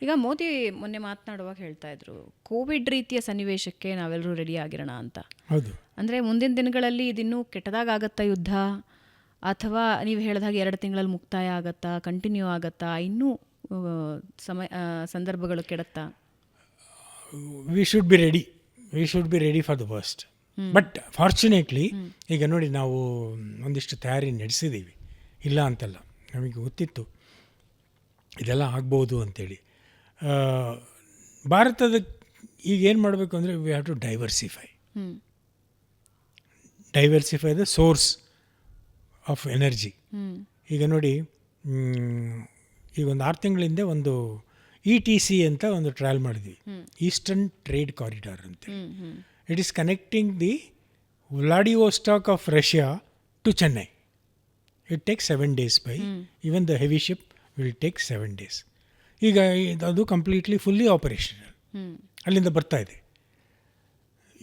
ಈಗ ಮೋದಿ ಮೊನ್ನೆ ಮಾತನಾಡುವಾಗ ಹೇಳ್ತಾ ಇದ್ರು, ಕೋವಿಡ್ ರೀತಿಯ ಸನ್ನಿವೇಶಕ್ಕೆ ನಾವೆಲ್ಲರೂ ರೆಡಿ ಆಗಿರೋಣ ಅಂತ. ಹೌದು. ಅಂದರೆ ಮುಂದಿನ ದಿನಗಳಲ್ಲಿ ಇದಿನ್ನೂ ಕೆಟ್ಟದಾಗತ್ತಾ ಯುದ್ಧ, ಅಥವಾ ನೀವು ಹೇಳಿದ ಹಾಗೆ 2 ತಿಂಗಳಲ್ಲಿ ಮುಕ್ತಾಯ ಆಗತ್ತಾ, ಕಂಟಿನ್ಯೂ ಆಗತ್ತಾ, ಇನ್ನೂ ಸಂದರ್ಭಗಳು ಕೆಡುತ್ತಾ? We should be ready for the worst. But fortunately ಈಗ ನೋಡಿ, ನಾವು ಒಂದಿಷ್ಟು ತಯಾರಿ ನಡೆಸಿದ್ದೀವಿ, ಇಲ್ಲ ಅಂತಲ್ಲ, ನಮಗೆ ಗೊತ್ತಿತ್ತು ಇದೆಲ್ಲ ಆಗ್ಬೋದು ಅಂಥೇಳಿ. ಭಾರತದ ಈಗ ಏನು ಮಾಡಬೇಕು ಅಂದರೆ we have to diversify the source of energy. ಈಗ ನೋಡಿ, ಈಗ ಒಂದು 6 ತಿಂಗಳ ಹಿಂದೆ ಒಂದು ETC ಅಂತ ಒಂದು ಟ್ರಯಲ್ ಮಾಡಿದ್ವಿ, ಈಸ್ಟರ್ನ್ ಟ್ರೇಡ್ ಕಾರಿಡಾರ್ ಅಂತ. It is connecting the Vladivostok of Russia to Chennai. It takes 7 days by even the heavy ship will take 7 days. ಈಗ ಅದು ಕಂಪ್ಲೀಟ್ಲಿ ಫುಲ್ಲಿ ಆಪರೇಷನಲ್ ಅಲ್ಲಿಂದ ಬರ್ತಾ ಇದೆ,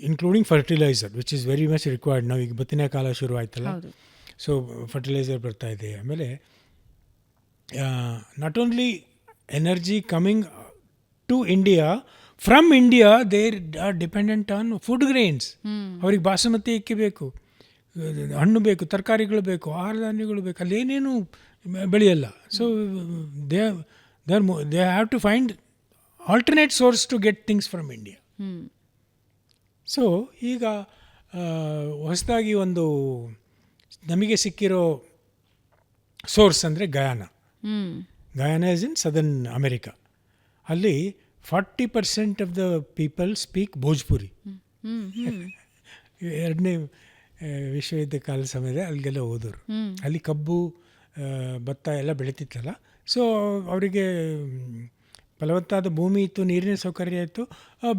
including fertiliser which is very much required. ನಾವು ಈಗ ಬತ್ತಿನ ಕಾಲ ಶುರು ಆಯ್ತಲ್ಲ, ಸೊ ಫರ್ಟಿಲೈಸರ್ ಬರ್ತಾ ಇದೆ. ಆಮೇಲೆ not only energy coming to India, from India they are dependent on food grains. ಅವ್ರಿಗೆ ಬಾಸುಮತಿ ಅಕ್ಕಿ ಬೇಕು, ಹಣ್ಣು ಬೇಕು, ತರಕಾರಿಗಳು ಬೇಕು, ಆಹಾರ ಧಾನ್ಯಗಳು ಬೇಕು, ಅಲ್ಲೇನೇನು ಬೆಳೆಯಲ್ಲ. So they have to find alternate source to get things from India. So ಈಗ ಹೊಸದಾಗಿ ಒಂದು ನಮಗೆ ಸಿಕ್ಕಿರೋ ಸೋರ್ಸ್ ಅಂದರೆ Guyana is in southern America. ಅಲ್ಲಿ 40% of the people speak Bhojpuri. 2ನೇ ವಿಶ್ವಯುದ್ಧ ಕಾಲ ಸಮಯದಲ್ಲಿ ಅಲ್ಲಿಗೆಲ್ಲ ಹೋದವರು. ಅಲ್ಲಿ ಕಬ್ಬು, ಭತ್ತ ಎಲ್ಲ ಬೆಳೀತಿತ್ತಲ್ಲ, ಸೊ ಅವರಿಗೆ ಫಲವತ್ತಾದ ಭೂಮಿ ಇತ್ತು, ನೀರಿನ ಸೌಕರ್ಯ ಇತ್ತು.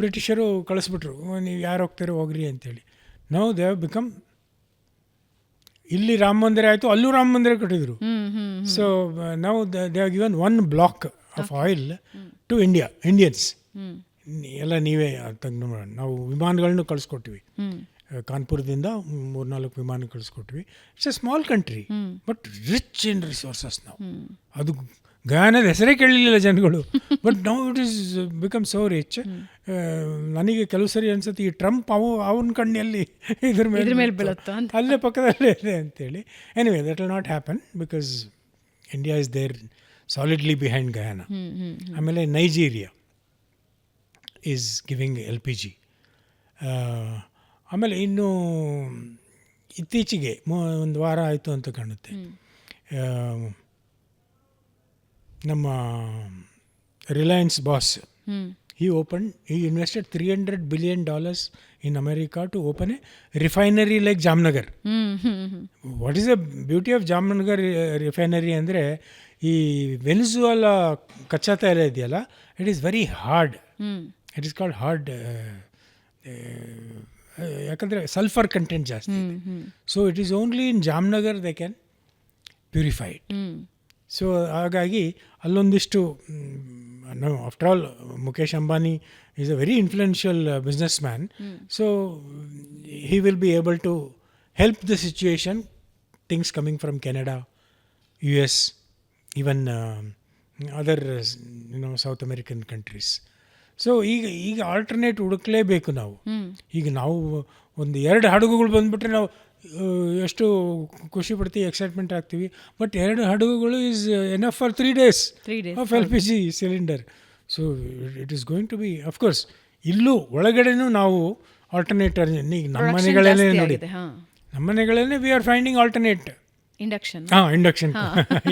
ಬ್ರಿಟಿಷರು ಕಳಿಸ್ಬಿಟ್ರು, ನೀವು ಯಾರು ಹೋಗ್ತಾರೋ ಹೋಗ್ರಿ ಅಂತೇಳಿ. ನಾವು ದೇ ಹ್ಯಾವ್ ಬಿಕಮ್, ಇಲ್ಲಿ ರಾಮ ಮಂದಿರ ಆಯಿತು, ಅಲ್ಲೂ ರಾಮ ಮಂದಿರ ಕಟ್ಟಿದ್ರು. ಸೊ ನಾವು they have given 1 block of oil to Indians. ಎಲ್ಲ ನೀವೇ ತೆಗೆದು ಮಾಡೋಣ. ನಾವು ವಿಮಾನಗಳನ್ನು ಕಳಿಸ್ಕೊಟ್ವಿ, ಕಾನ್ಪುರದಿಂದ 3-4 ವಿಮಾನ ಕಳಿಸ್ಕೊಟ್ವಿ. It's a small country but rich in resources. ನಾವು ಅದು ಗಯಾನದ ಹೆಸರೇ ಕೇಳಲಿಲ್ಲ ಜನಗಳು, but now it is become so rich. ನನಗೆ ಕೆಲವು ಸರಿ ಅನ್ಸುತ್ತೆ, ಈ ಟ್ರಂಪ್ ಅವನ ಕಣ್ಣಲ್ಲಿ ಇದ್ರ ಮೇಲೆ ಬೀಳುತ್ತಾ, ಅಲ್ಲೇ ಪಕ್ಕದಲ್ಲೇ ಇದೆ ಅಂತೇಳಿ. Anyway that will not happen because India is there solidly behind Guyana. ಆಮೇಲೆ ನೈಜೀರಿಯಾ ಈಸ್ ಗಿವಿಂಗ್ LPG. ಆಮೇಲೆ ಇನ್ನು ಇತ್ತೀಚೆಗೆ 1 ವಾರ ಆಯಿತು ಅಂತ ಕಾಣುತ್ತೆ, ನಮ್ಮ Reliance boss he invested $300 billion in America to open a refinery like Jamnagar. What is the beauty of Jamnagar refinery ಅಂದರೆ, ಈ ವೆನಿಜುವೆಲಾ ಕಚ್ಚಾ ತೈಲ ಇದೆಯಲ್ಲ, it is very hard. It is called hard ಯಾಕಂದರೆ ಸಲ್ಫರ್ ಕಂಟೆಂಟ್ ಜಾಸ್ತಿ ಇದೆ. So it is only in Jamnagar they can purify it. So ಹಾಗಾಗಿ ಅಲ್ಲೊಂದಿಷ್ಟು, ನಾವು after all Mukesh Ambani is a very influential business man. So he will be able to help the situation, things coming from Canada, US, even other South American countries. So ಈಗ alternate ಹುಡುಕ್ಲೇಬೇಕು ನಾವು. ಈಗ ನಾವು 1-2 ಹಡಗುಗಳು ಬಂದುಬಿಟ್ರೆ ನಾವು ಎಷ್ಟು ಖುಷಿ ಪಡ್ತೀವಿ, ಎಕ್ಸೈಟ್ಮೆಂಟ್ ಆಗ್ತೀವಿ. ಬಟ್ 2 ಹಡಗುಗಳು is enough for 3 days of LPG cylinder. So it is going to be, of course ಇಲ್ಲೂ ಒಳಗಡೆನೂ ನಾವು ಆಲ್ಟರ್ನೇಟರ್. ಈಗ ನಮ್ಮ ಮನೆಗಳಲ್ಲೇ ನೋಡಿ, ನಮ್ಮ ಮನೆಗಳಲ್ಲೇ we are finding alternate.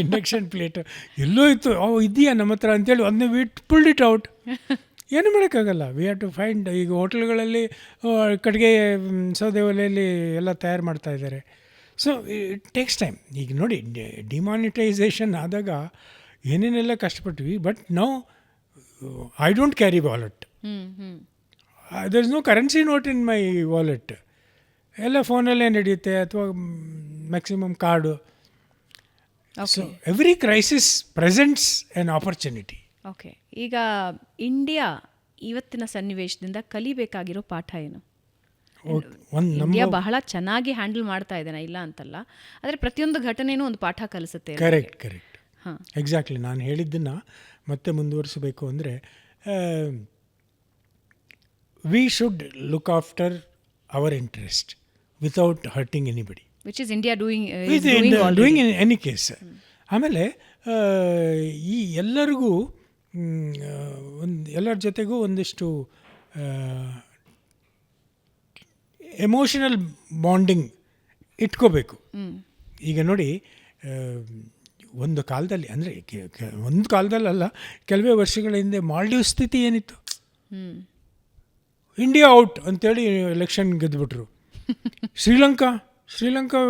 Induction plate ಎಲ್ಲೋ ಇತ್ತು, ಇದೆಯಾ ನಮ್ಮ ಹತ್ರ ಅಂತೇಳಿ ಅದನ್ನ ಪುಲ್ಡ್ ಇಟ್ ಔಟ್. ಏನು ಮಾಡೋಕ್ಕಾಗಲ್ಲ, ವಿ ಹ್ಯಾವ್ ಟು ಫೈಂಡ್. ಈಗ ಹೋಟೆಲ್ಗಳಲ್ಲಿ ಕಟ್ಟಿಗೆ ಸೌದೆ ಒಲೆಯಲ್ಲಿ ಎಲ್ಲ ತಯಾರು ಮಾಡ್ತಾ ಇದ್ದಾರೆ. So it takes time. ಈಗ ನೋಡಿ, ಡಿಮಾನಿಟೈಸೇಷನ್ ಆದಾಗ ಏನೇನೆಲ್ಲ ಕಷ್ಟಪಟ್ವಿ, ಬಟ್ ನಾವು I don't carry wallet. There is no currency note in my wallet. ಎಲ್ಲ ಫೋನಲ್ಲೇ ನಡೆಯುತ್ತೆ, ಅಥವಾ maximum card. So every crisis presents an opportunity. Okay, ಈಗ ಇಂಡಿಯಾ ಇವತ್ತಿನ ಸನ್ನಿವೇಶದಿಂದ ಕಲಿಬೇಕಾಗಿರೋ ಪಾಠ ಏನು? ಇಂಡಿಯಾ ಬಹಳ ಚೆನ್ನಾಗಿ ಹ್ಯಾಂಡಲ್ ಮಾಡ್ತಾ ಇದ್ದೇನೆ, ಇಲ್ಲ ಅಂತಲ್ಲ, ಆದರೆ ಪ್ರತಿಯೊಂದು ಘಟನೆಯೂ ಒಂದು ಪಾಠ ಕಲಿಸುತ್ತೆ. ಕರೆಕ್ಟ್. ಹಾಂ. ಎಕ್ಸಾಕ್ಟ್ಲಿ ನಾನು ಹೇಳಿದ್ದನ್ನು ಮತ್ತೆ ಮುಂದುವರಿಸಬೇಕು ಅಂದರೆ we should look after hour interest without hurting anybody, which is India doing in any case. ಆಮೇಲೆ ಈ ಎಲ್ಲರಿಗೂ ಎಲ್ಲರ ಜೊತೆಗೂ ಒಂದಿಷ್ಟು ಎಮೋಷನಲ್ ಬಾಂಡಿಂಗ್ ಇಟ್ಕೋಬೇಕು. ಈಗ ನೋಡಿ, ಒಂದು ಕಾಲದಲ್ಲಿ ಅಂದರೆ ಒಂದು ಕಾಲದಲ್ಲಲ್ಲ, ಕೆಲವೇ ವರ್ಷಗಳ ಹಿಂದೆ ಮಾಲ್ಡೀವ್ ಸ್ಥಿತಿ ಏನಿತ್ತು, ಇಂಡಿಯಾ ಔಟ್ ಅಂತೇಳಿ ಎಲೆಕ್ಷನ್ ಗೆದ್ದುಬಿಟ್ರು. Sri Lanka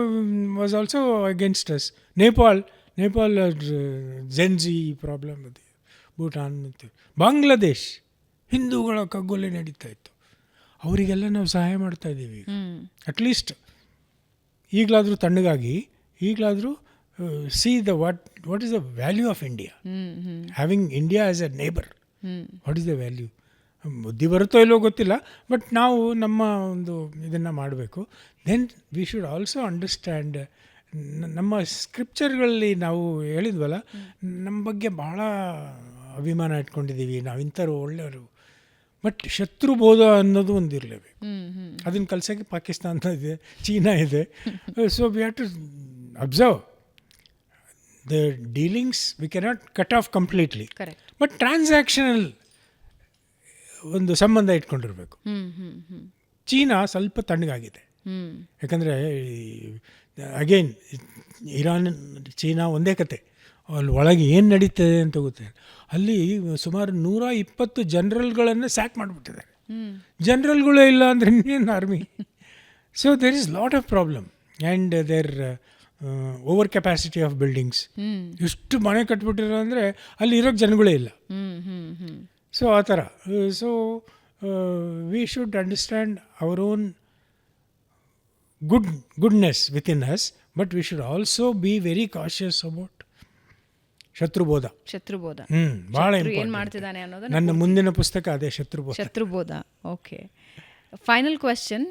was also against us. Nepal Gen Z problem ಇದೆ. ಭೂಟಾನ್ ಮತ್ತು ಬಾಂಗ್ಲಾದೇಶ್ ಹಿಂದೂಗಳ ಕಗ್ಗೊಲೆ ನಡೀತಾ ಇತ್ತು. ಅವರಿಗೆಲ್ಲ ನಾವು ಸಹಾಯ ಮಾಡ್ತಾ ಇದ್ದೀವಿ. ಅಟ್ಲೀಸ್ಟ್ ಈಗಲಾದರೂ ತಣ್ಣಗಾಗಿ, ಈಗಲಾದರೂ C the what is the value of India, having India as A neighbour. What is the value? ಬುದ್ಧಿ ಬರುತ್ತೋ ಇಲ್ಲೋ ಗೊತ್ತಿಲ್ಲ, ಬಟ್ ನಾವು ನಮ್ಮ ಒಂದು ಇದನ್ನು ಮಾಡಬೇಕು. Then we should also understand, ನಮ್ಮ ಸ್ಕ್ರಿಪ್ಚರ್ಗಳಲ್ಲಿ ನಾವು ಹೇಳಿದ್ವಲ್ಲ, ನಮ್ಮ ಬಗ್ಗೆ ಭಾಳ ಅಭಿಮಾನ ಇಟ್ಕೊಂಡಿದ್ದೀವಿ, ನಾವು ಇಂಥವ್ರು ಒಳ್ಳೆಯವರು. ಬಟ್ ಶತ್ರುಬೋಧ ಅನ್ನೋದು ಒಂದು ಇರಲೇಬೇಕು. ಅದನ್ನು ಕಲ್ಸೋಕ್ಕೆ ಪಾಕಿಸ್ತಾನ ಇದೆ, ಚೀನಾ ಇದೆ. So we have to observe the dealings. We cannot cut off completely, but transactional ಒಂದು ಸಂಬಂಧ ಇಟ್ಕೊಂಡಿರಬೇಕು. ಚೀನಾ ಸ್ವಲ್ಪ ತಣ್ಣಗಾಗಿದೆ, ಯಾಕಂದರೆ ಅಗೇನ್ ಇರಾನ್ ಚೀನಾ ಒಂದೇ ಕತೆ. ಅಲ್ಲಿ ಒಳಗೆ ಏನು ನಡೀತದೆ ಅಂತ ಗೊತ್ತಿಲ್ಲ. ಅಲ್ಲಿ ಸುಮಾರು 120 ಜನರಲ್ಗಳನ್ನು ಸ್ಯಾಕ್ ಮಾಡಿಬಿಟ್ಟಿದ್ದಾರೆ. ಜನರಲ್ಗಳೇ ಇಲ್ಲ ಅಂದರೆ ಇನ್ನೇನು army. So there is lot of problem and there over capacity of buildings. ಎಷ್ಟು ಮನೆ ಕಟ್ಬಿಟ್ಟಿರೋ ಅಂದರೆ ಅಲ್ಲಿ ಇರೋಕ್ಕೆ ಜನಗಳೇ ಇಲ್ಲ. ಸೊ ಆ ಥರ. So we should understand our own goodness within us, but we should also be very cautious about ಶತ್ರುಬೋಧ. ಭಾಳ ಏನು ಮಾಡ್ತಿದ್ದಾನೆ ಅನ್ನೋದು ನನ್ನ ಮುಂದಿನ ಪುಸ್ತಕ ಅದೇ, ಶತ್ರುಬೋಧ. ಓಕೆ. Final question.